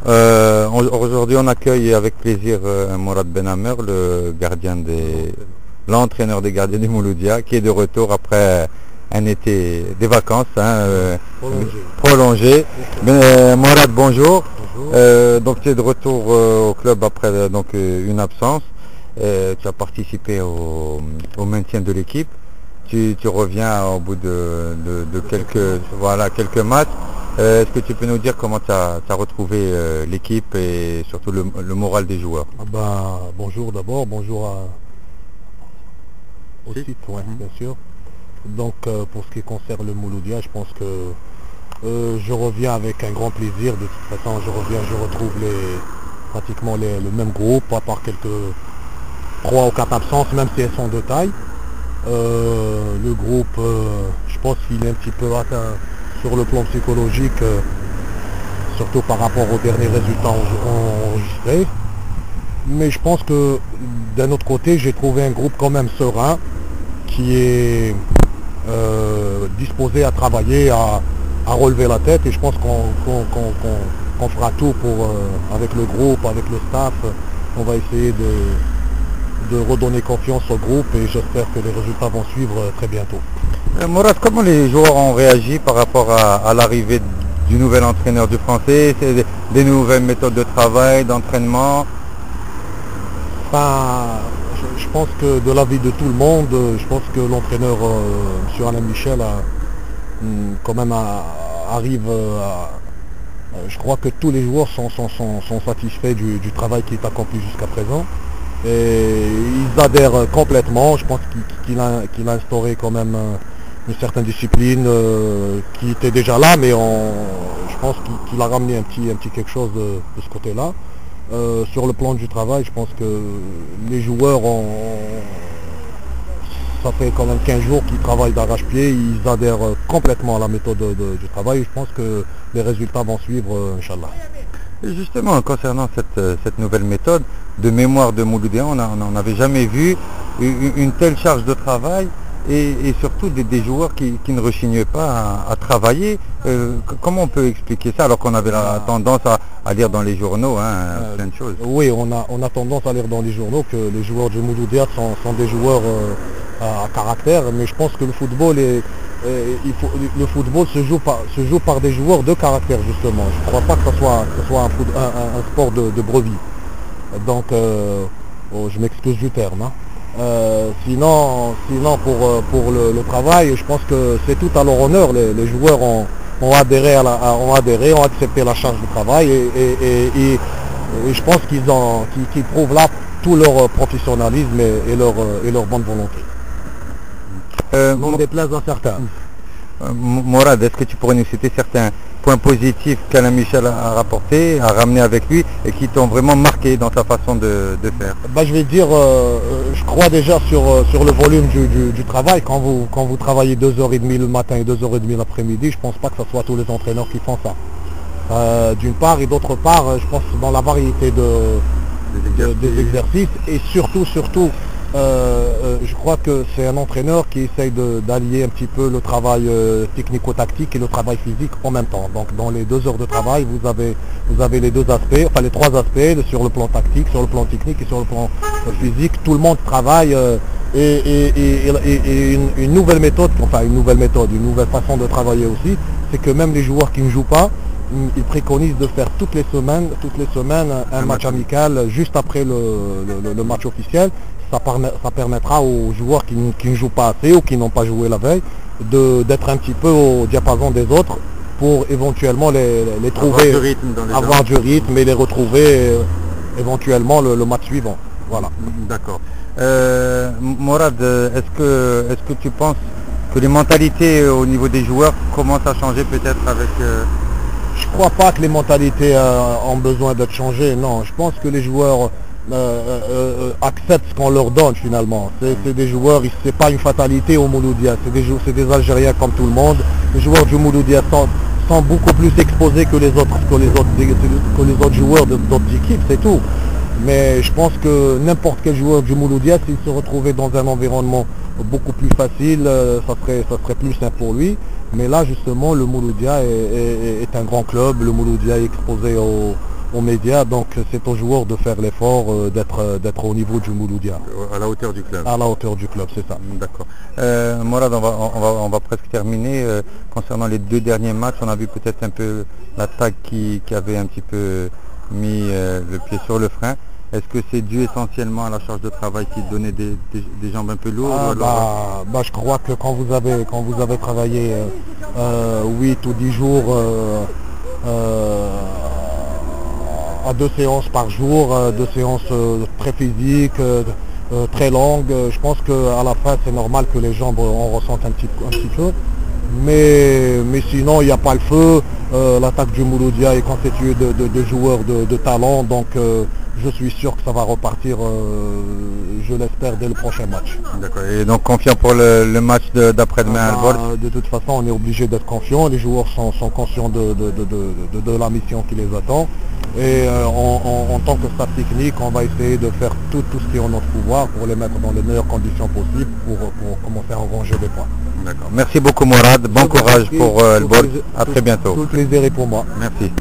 Aujourd'hui, on accueille avec plaisir Mourad Benamer, l'entraîneur des gardiens du Mouloudia, qui est de retour après un été des vacances prolongées. Mourad, bonjour. Donc tu es de retour au club après une absence. Tu as participé au maintien de l'équipe. Tu reviens au bout de quelques matchs. Est-ce que tu peux nous dire comment tu as retrouvé l'équipe et surtout le moral des joueurs? Bonjour d'abord, bonjour au site, bien sûr. Donc pour ce qui concerne le Mouloudia, je pense que je reviens avec un grand plaisir. De toute façon, je retrouve pratiquement le même groupe, à part quelques 3 ou 4 absences, même si elles sont de taille. Le groupe, je pense qu'il est un petit peu atteint sur le plan psychologique, surtout par rapport aux derniers résultats enregistrés. Mais je pense que d'un autre côté, j'ai trouvé un groupe quand même serein, qui est disposé à travailler, à relever la tête, et je pense qu'on fera tout pour, avec le groupe, avec le staff, on va essayer de redonner confiance au groupe, et j'espère que les résultats vont suivre très bientôt. Mourad, comment les joueurs ont réagi par rapport à l'arrivée du nouvel entraîneur du Français? C'est des nouvelles méthodes de travail, d'entraînement? Je pense que de l'avis de tout le monde, je pense que l'entraîneur, M. Alain Michel, arrive je crois que tous les joueurs sont satisfaits du travail qui est accompli jusqu'à présent. Et ils adhèrent complètement. Je pense qu'il a instauré quand même une certaine discipline qui était déjà là, mais je pense qu'il a ramené un petit quelque chose de ce côté-là. Sur le plan du travail, je pense que les joueurs ça fait quand même 15 jours qu'ils travaillent d'arrache-pied, ils adhèrent complètement à la méthode du travail, et je pense que les résultats vont suivre, Inch'Allah. Et justement, concernant cette nouvelle méthode, de mémoire de Mouloudia, on n'avait jamais vu une telle charge de travail et surtout des joueurs qui ne rechignaient pas à travailler. Comment on peut expliquer ça alors qu'on avait la tendance à lire dans les journaux plein de choses? Oui, on a tendance à lire dans les journaux que les joueurs du Mouloudia sont des joueurs à caractère, mais je pense que le football se joue par des joueurs de caractère, justement. Je ne crois pas que ce soit un sport de brevis. Donc, je m'excuse du terme. Sinon pour le travail, je pense que c'est tout à leur honneur. Les joueurs ont adhéré, ont accepté la charge de travail, et je pense qu'ils prouvent là tout leur professionnalisme et leur bonne volonté. Non déplaise à certains. Mourad, est-ce que tu pourrais nous citer certains points positifs qu'Alain Michel a rapportés, a ramenés avec lui et qui t'ont vraiment marqué dans sa façon de faire? Je vais dire, je crois déjà sur le volume du travail. Quand vous travaillez 2h30 le matin et 2h30 l'après-midi, je ne pense pas que ce soit tous les entraîneurs qui font ça. D'une part, et d'autre part, je pense dans la variété des exercices, et surtout, je crois que c'est un entraîneur qui essaye d'allier un petit peu le travail technico-tactique et le travail physique en même temps. Donc dans les 2 heures de travail, vous avez les 2 aspects, enfin les 3 aspects, sur le plan tactique, sur le plan technique et sur le plan physique. Tout le monde travaille et une nouvelle méthode, une nouvelle façon de travailler aussi, c'est que même les joueurs qui ne jouent pas, ils préconisent de faire toutes les semaines un match amical juste après le match officiel. Ça permettra aux joueurs qui ne jouent pas assez ou qui n'ont pas joué la veille d'être un petit peu au diapason des autres pour éventuellement les trouver, avoir du rythme et les retrouver éventuellement le match suivant. Voilà. D'accord. Mourad, est-ce que tu penses que les mentalités au niveau des joueurs commencent à changer peut-être avec... Je ne crois pas que les mentalités ont besoin d'être changées, non. Je pense que les joueurs acceptent ce qu'on leur donne finalement. C'est des joueurs, c'est pas une fatalité au Mouloudia, c'est des Algériens comme tout le monde. Les joueurs du Mouloudia sont beaucoup plus exposés que les autres joueurs d'autres équipes, c'est tout. Mais je pense que n'importe quel joueur du Mouloudia, s'il se retrouvait dans un environnement beaucoup plus facile, ça serait plus simple pour lui. Mais là justement, le Mouloudia est un grand club, le Mouloudia est exposé aux médias, donc c'est aux joueurs de faire l'effort d'être au niveau du Mouloudia. À la hauteur du club. À la hauteur du club, c'est ça. D'accord. Morad, on va presque terminer. Concernant les 2 derniers matchs, on a vu peut-être un peu l'attaque qui avait un petit peu mis le pied sur le frein. Est-ce que c'est dû essentiellement à la charge de travail qui donnait des jambes un peu lourdes? Je crois que quand vous avez travaillé 8 ou 10 jours à 2 séances par jour, 2 séances très physiques, très longues, je pense qu'à la fin c'est normal que les jambes en ressentent un petit peu. Mais sinon il n'y a pas le feu. L'attaque du Mouloudia est constituée de joueurs de talent, donc je suis sûr que ça va repartir, je l'espère, dès le prochain match. D'accord. Et donc confiant pour le match d'après-demain à Alborg? De toute façon, on est obligé d'être confiant. Les joueurs sont conscients de la mission qui les attend. Et en tant que staff technique, on va essayer de faire tout ce qui est en notre pouvoir pour les mettre dans les meilleures conditions possibles pour commencer à engranger des points. D'accord. Merci beaucoup Morad. Bon courage pour Alborg. À très bientôt. Tout le plaisir est pour moi. Merci.